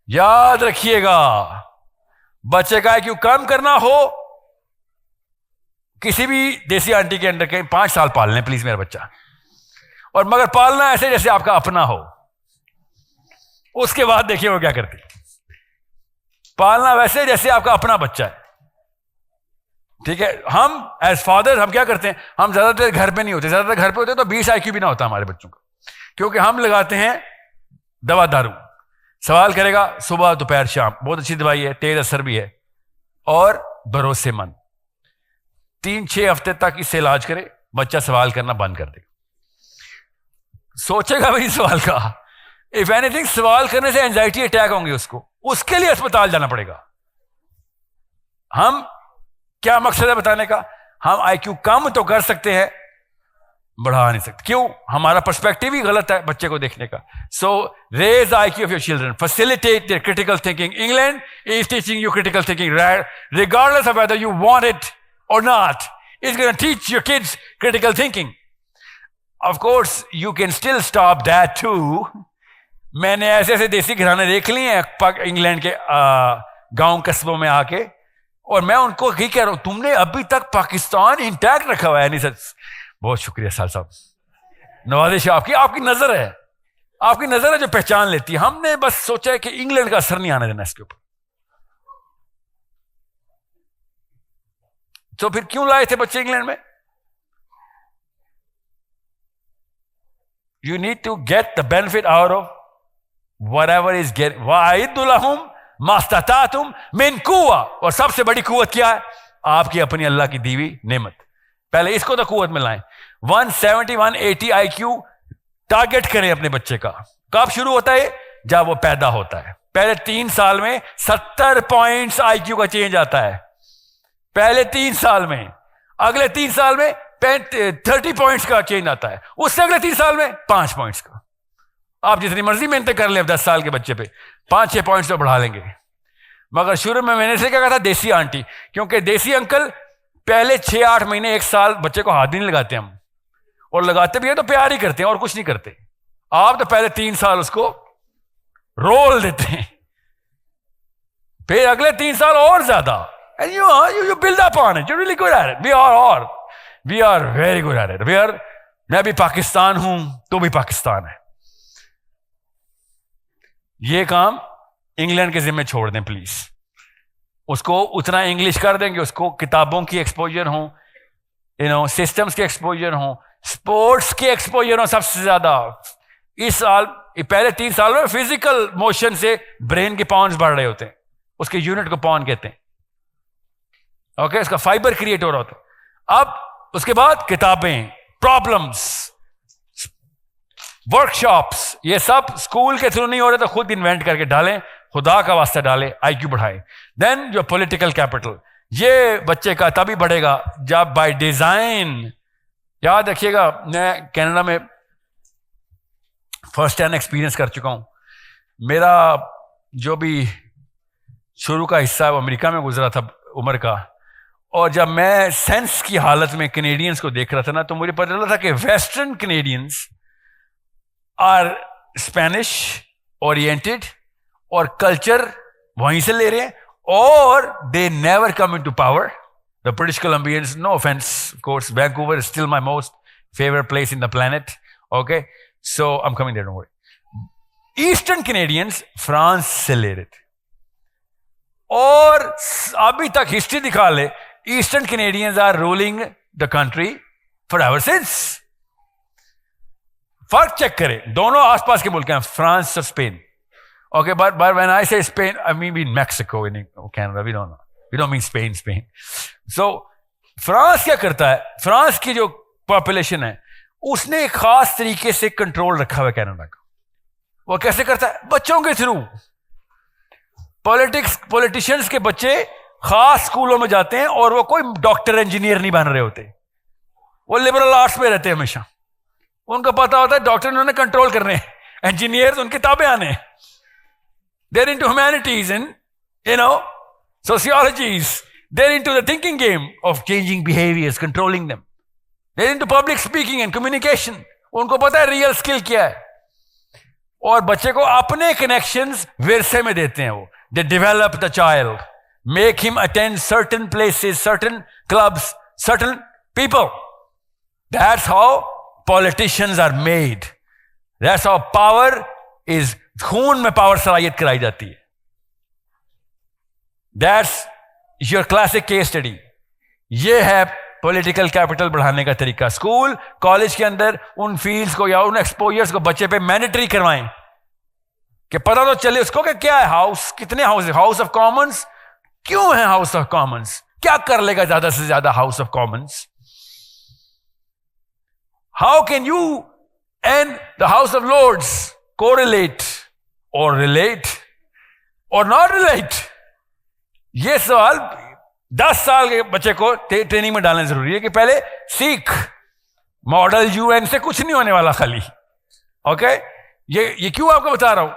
याद रखिएगा, बच्चे का IQ कम करना हो, किसी भी देसी आंटी के अंडर के 5 साल पाल लें प्लीज मेरा बच्चा, और मगर पालना ऐसे जैसे आपका अपना हो। उसके बाद देखिए वो क्या करती। पालना वैसे जैसे आपका अपना बच्चा है, ठीक है। हम एज फादर हम क्या करते हैं, हम ज्यादातर घर पे नहीं होते, ज्यादातर घर पे होते तो 20 IQ भी ना होता हमारे बच्चों का, क्योंकि हम लगाते हैं दवा दारू। सवाल करेगा सुबह दोपहर शाम, बहुत अच्छी दवाई है, तेज असर भी है और भरोसेमंद। 3-6 हफ्ते तक इससे इलाज करे, बच्चा सवाल करना बंद कर देगा, सोचेगा भी सवाल का। इफ एनीथिंग, सवाल करने से एंजाइटी अटैक होंगे उसको, उसके लिए अस्पताल जाना पड़ेगा। हम क्या मकसद है बताने का, हम IQ कम तो कर सकते हैं, बढ़ा नहीं सकते। क्यों? हमारा पर्सपेक्टिव ही गलत है बच्चे को देखने का। So raise the IQ of your children, facilitate their critical thinking. England is teaching you critical thinking regardless of whether you want it or not. It's going to teach your kids critical thinking. Of course you can still stop that too. मैंने ऐसे ऐसे देसी घराने देख लिए हैं England के गांव कस्बों में आके, और मैं उनको ही कह रहा हूं तुमने अभी तक पाकिस्तान इंटैक्ट रखा हुआ है। नहीं सर, बहुत शुक्रिया साल साहब, नवाजिश आपकी, आपकी नजर है, आपकी नजर है जो पहचान लेती है। हमने बस सोचा है कि इंग्लैंड का असर नहीं आने देना इसके ऊपर। तो फिर क्यों लाए थे बच्चे इंग्लैंड में? You need to get the benefit out of whatever is get वाइदुलहुम मास्ततातुम मिन कुव्वा। और सबसे बड़ी कुव्वत क्या है? आपकी अपनी अल्लाह की दी हुई नेमत। पहले इसको तो कुव्वत में लाएं। 170 180 IQ टारगेट करें अपने बच्चे का। कब शुरू होता है? जब वो पैदा होता है। पहले 3 साल में 70 पॉइंट्स IQ का चेंज आता है, पहले 3 साल में। अगले 3 साल में 30 पॉइंट्स का चेंज आता है, उससे अगले 3 साल में 5 पॉइंट्स का। आप जितनी मर्जी मेहनत कर लें 10 साल के बच्चे पे 5-6 पॉइंट्स तो बढ़ा लेंगे। मगर शुरू में मैंने से क्या कहा था, देसी आंटी, क्योंकि देसी अंकल पहले 6-8 महीने 1 साल बच्चे को हाथ ही नहीं लगाते हम, और लगाते भी है तो प्यार ही करते हैं और कुछ नहीं करते। आप तो पहले 3 साल उसको रोल देते हैं, फिर अगले 3 साल और ज्यादा। And you build up on it. You're really good at it. We are very good at it. मैं भी पाकिस्तान हूं, तो भी पाकिस्तान है। ये काम इंग्लैंड के जिम्मे छोड़ दें प्लीज। उसको उतना इंग्लिश कर देंगे, उसको किताबों की एक्सपोजर हो, सिस्टम्स के एक्सपोजर हो, स्पोर्ट्स के एक्सपोजर हो सबसे ज्यादा। इस साल पहले 3 साल में फिजिकल मोशन से ब्रेन के पाउंड्स बढ़ रहे होते हैं, उसके यूनिट को पाउंड कहते हैं। ओके, उसका फाइबर क्रिएट हो रहा होता है। अब उसके बाद किताबें, प्रॉब्लम्स, वर्कशॉप्स, ये सब स्कूल के थ्रू नहीं हो रहे तो खुद इन्वेंट करके डालें, खुदा का वास्ता डालें, IQ बढ़ाएं। देन जो पॉलिटिकल कैपिटल, ये बच्चे का तभी बढ़ेगा जब बाय डिजाइन। याद रखिएगा, मैं कनाडा में फर्स्ट हैंड एक्सपीरियंस कर चुका हूं। मेरा जो भी शुरू का हिस्सा है वो अमेरिका में गुजरा था उम्र का, और जब मैं सेंस की हालत में कैनेडियंस को देख रहा था ना, तो मुझे पता चला था कि western Canadians are Spanish oriented और कल्चर वहीं से ले रहे हैं, और they never come into power. The British Columbians, no offence of course, Vancouver is still my most favourite place in the planet. Okay, so I am coming there, don't worry. Eastern Canadians France से ले रहे थे, और अभी तक history दिखा ले, eastern Canadians are ruling the country for ever since. फर्क चेक करें, दोनों आसपास के मुल्क हैं, फ्रांस और Spain. Okay, but when I say Spain, I mean Mexico in Canada. We don't mean Spain. So France क्या करता है? फ्रांस की जो पॉपुलेशन है उसने एक खास तरीके से कंट्रोल रखा हुआ है कनाडा का। वो कैसे करता है? बच्चों के थ्रू। पॉलिटिशियंस के बच्चे खास स्कूलों में जाते हैं, और वो कोई डॉक्टर इंजीनियर नहीं बन रहे होते, वो लिबरल आर्ट्स में रहते हैं हमेशा। उनको पता होता है डॉक्टर उन्होंने कंट्रोल करने, इंजीनियर उनकी किताबें आने। They're into humanities and sociologies. They're into the thinking game of changing behaviors, controlling them. They're into public speaking and communication. उनको पता है रियल स्किल क्या है। और बच्चे को अपने कनेक्शंस विरसे में देते हैं। वो they develop the child, make him attend certain places, certain clubs, certain people. That's how politicians are made, that's how power is, खून में पावर सलाहियत कराई जाती है। That's your classic case study. ये है पॉलिटिकल कैपिटल बढ़ाने का तरीका। स्कूल कॉलेज के अंदर उन फील्ड्स को या उन एक्सपोजर्स को बच्चे पे मैंडेटरी करवाएं कि पता तो चले उसको कि क्या है हाउस, कितने हाउस, हाउस ऑफ कॉमन्स क्यों है, हाउस ऑफ कॉमन्स क्या कर लेगा ज्यादा से ज्यादा House of Commons. How can you and the House of Lords correlate और रिलेट और नॉट रिलेट? ये सवाल 10 साल के बच्चे को ट्रेनिंग में डालना जरूरी है कि पहले सीख। मॉडल यूएन से कुछ नहीं होने वाला खाली। ओके, ये क्यों आपको बता रहा हूं,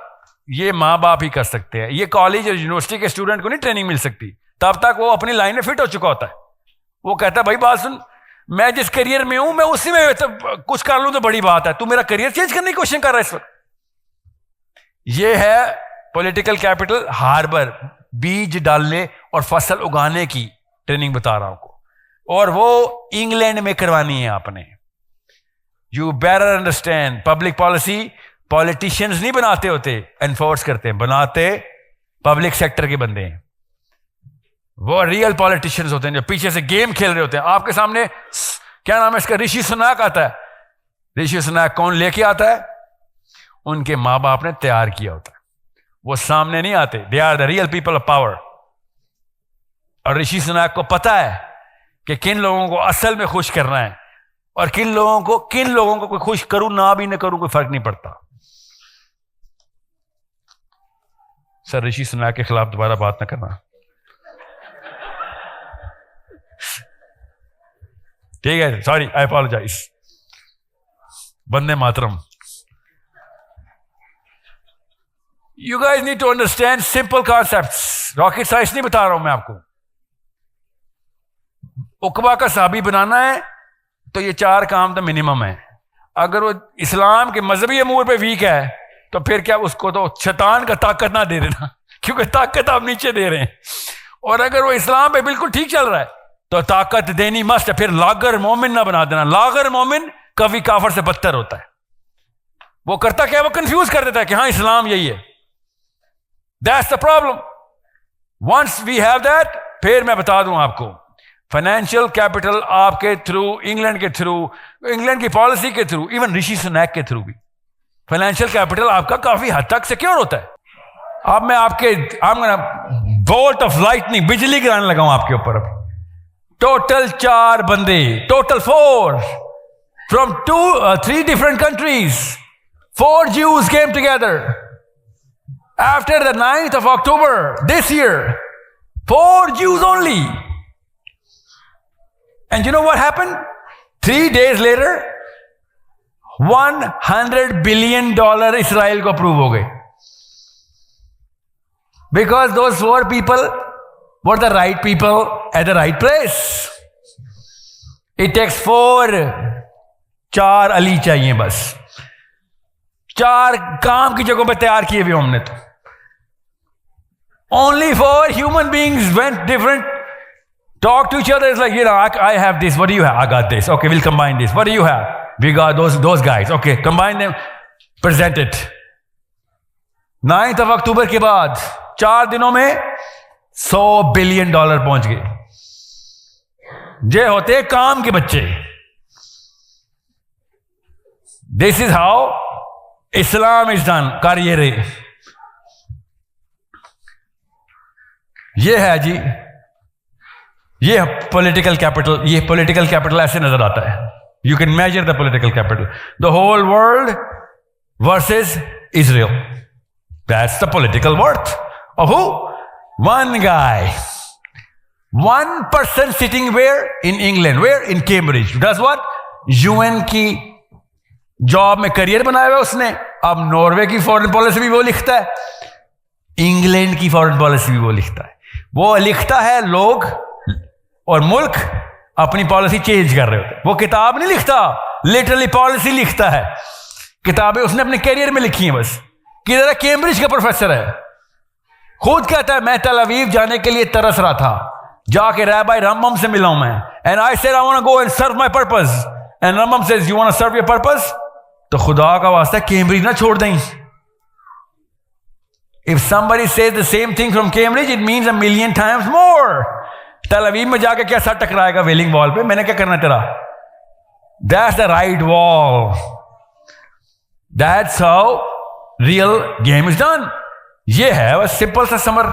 ये मां बाप ही कर सकते हैं। ये कॉलेज और यूनिवर्सिटी के स्टूडेंट को नहीं ट्रेनिंग मिल सकती, तब तक वो अपनी लाइन में फिट हो चुका होता है। वो कहता है भाई बात सुन, मैं जिस करियर में हूं मैं उसी में तो कुछ कर लूं तो बड़ी बात है, तू मेरा करियर चेंज करने की कोशिश कर रहा है इस वक्त। ये है पॉलिटिकल कैपिटल हार्बर, बीज डालने और फसल उगाने की ट्रेनिंग बता रहा हूं को, और वो इंग्लैंड में करवानी है आपने। You better understand, public policy politicians नहीं बनाते होते, एनफोर्स करते हैं, बनाते पब्लिक सेक्टर के बंदे हैं। वो रियल पॉलिटिशियंस होते हैं जो पीछे से गेम खेल रहे होते हैं। आपके सामने क्या नाम है इसका, ऋषि सुनाक आता है। ऋषि सुनाक कौन लेके आता है? उनके मां बाप ने तैयार किया होता है, वो सामने नहीं आते। They are the real people of power. और ऋषि सुनाक को पता है कि किन लोगों को असल में खुश करना है और किन लोगों को कोई खुश करूं ना भी ना करूं कोई फर्क नहीं पड़ता। सर ऋषि सुनाक के खिलाफ दोबारा बात ना करना, ठीक है? Sorry, I apologise. वंदे मातरम। You guys need to understand simple concepts. Rocket science नहीं बता रहा हूं मैं आपको। उकबा का साहबी बनाना है तो ये 4 काम तो मिनिमम है। अगर वो इस्लाम के मजहबी अमूर पे वीक है तो फिर क्या, उसको तो शैतान का ताकत ना दे देना, क्योंकि ताकत आप नीचे दे रहे हैं। और अगर वो इस्लाम पे बिल्कुल ठीक चल रहा है तो ताकत देनी मस्त है। फिर लागर मोमिन ना बना देना। लागर मोमिन कभी काफर से बदतर होता है। वो करता क्या, वो कंफ्यूज कर देता है कि हाँ इस्लाम यही है। That's the problem. Once we have that, फिर मैं बता दूं आपको, फाइनेंशियल कैपिटल आपके थ्रू, इंग्लैंड के थ्रू, इंग्लैंड की पॉलिसी के थ्रू, इवन ऋषि सुनैक के थ्रू भी फाइनेंशियल कैपिटल आपका काफी हद तक सिक्योर होता है। अब मैं आपके बोल्ट ऑफ लाइटनिंग, बिजली गिराने लगा हूं आपके ऊपर। अब टोटल 4 बंदे, total 4 from 3 different countries, 4 Jews came together after the 9th of October this year. 4 Jews only. And you know what happened? 3 days later, $100 billion Israel को अप्रूव हो गए। Because those 4 people were the right people at the right place. It takes 4 Ali चाहिए बस। 4 काम की जगहों पे तैयार किए हुए हमने तो। Only 4 human beings went different, talk to each other. It's like, you know, I have this. What do you have? I got this. Okay, we'll combine this. What do you have? We got those guys. Okay, combine them, present it. 9th of October के बाद 4 दिनों में $100 billion पहुंच गए। ये होते काम के बच्चे। This is how Islam is done. कार्य ये है जी, ये पॉलिटिकल कैपिटल। ये पॉलिटिकल कैपिटल ऐसे नजर आता है। You can measure the political capital, the whole world versus Israel. That's the political worth of who? One guy, one person sitting where? In England. Where? In Cambridge. Does what? UN की job में career बनाया हुआ उसने। अब Norway की foreign policy भी वो लिखता है, इंग्लैंड की फॉरेन पॉलिसी भी वो लिखता है। वो लिखता है, लोग और मुल्क अपनी पॉलिसी चेंज कर रहे होते हैं। वो किताब नहीं लिखता, लिटरली पॉलिसी लिखता है। किताबें उसने अपने करियर में लिखी हैं बस। किधर है? कैम्ब्रिज का प्रोफेसर है, खुद कहता है मैं तल अवीव जाने के लिए तरस रहा था, जाके रैबाई रम्बम से मिला हूं मैं, and I said I want to go and serve my purpose, and Rambam says you want to serve your purpose, तो खुदा का वास्ता कैम्ब्रिज ना छोड़ दें। If somebody says the same thing from Cambridge, it means a million times more. तल अवीव में जाके क्या सर टकराएगा वेलिंग वॉल पे? मैंने क्या करना तेरा? That's the right wall. That's how real game is done. ये है बस सिंपल सा समर।